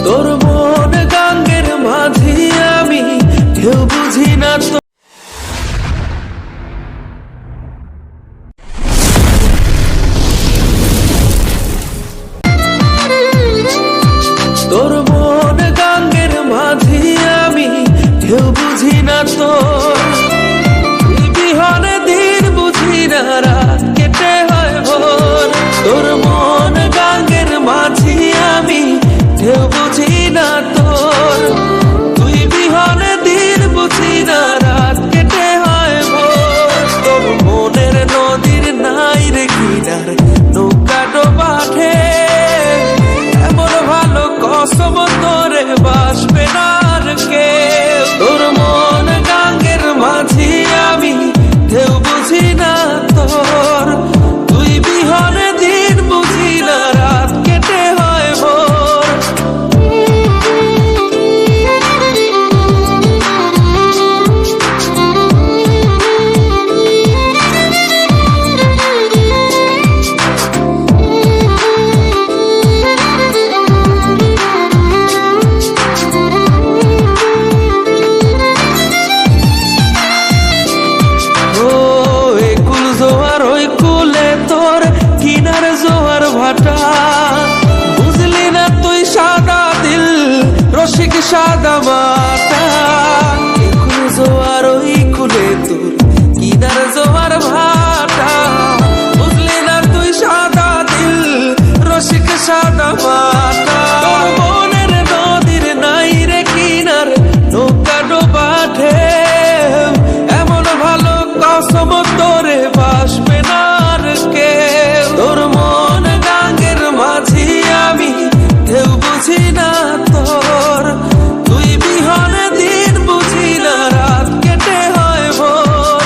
তোর মন গাঙ্গের মাঝি আমি, কেউ বুঝি না তো। তোর মন গাঙ্গের মাঝি আমি, কেউ বুঝি না তো। বিহনে দিন বুঝি না, রাত কেটে হয় ভোর। তোর মন গাঙ্গের মাঝি আমি, কেউ বুঝি না তোর। তুই বিহনে দিন বুঝি না, রাত কেটে হয় ভোর। তোর মনের নদীর নাই রে কিনার, নৌকা ডোবাঠে এমন ভালো কসম তোরে বাসবে না আর কে। তোর মন গাঙ্গের মাঝি আমি, কেউ বুঝি না তোর। তুই বিহনে দিন বুঝি না, রাত কেটে হয় ভোর। কিনার জোয়ার ভাটা বুঝলি না তুই, সাদা দিল রসিক সাদা মাটা। একুল জোয়ার ওই কুলে তোর কিনার জোয়ার ভাটা, বুঝলি না তুই সাদা দিল রসিক সাদা মাটা। তোর মনের নদীর নাই রে কিনার, নৌকা ডোবাঠে এমন ভালো কসম তোরে বাসবে না আর কে। তোর মন গাঙ্গের মাঝি আমি, কেউ বুঝি না তোর। তুই বিহনে দিন বুঝি না, রাত কেটে হয় ভোর।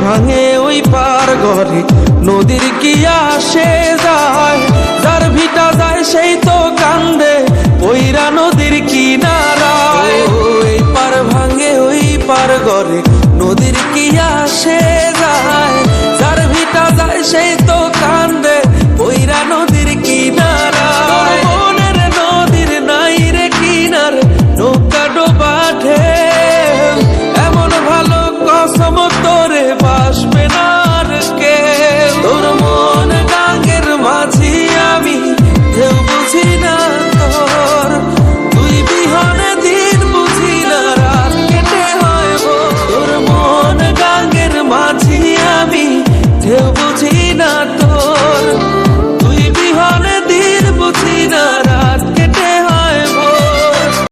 ভাঙে ওই পার ঘরে নদীর কি আসে যায়, যার ভিটা যায় সেই তো কান্দে পইরা নদীর কিনারায়। ওই পার ভাঙে ওই পার ঘরে নদীর কি আসে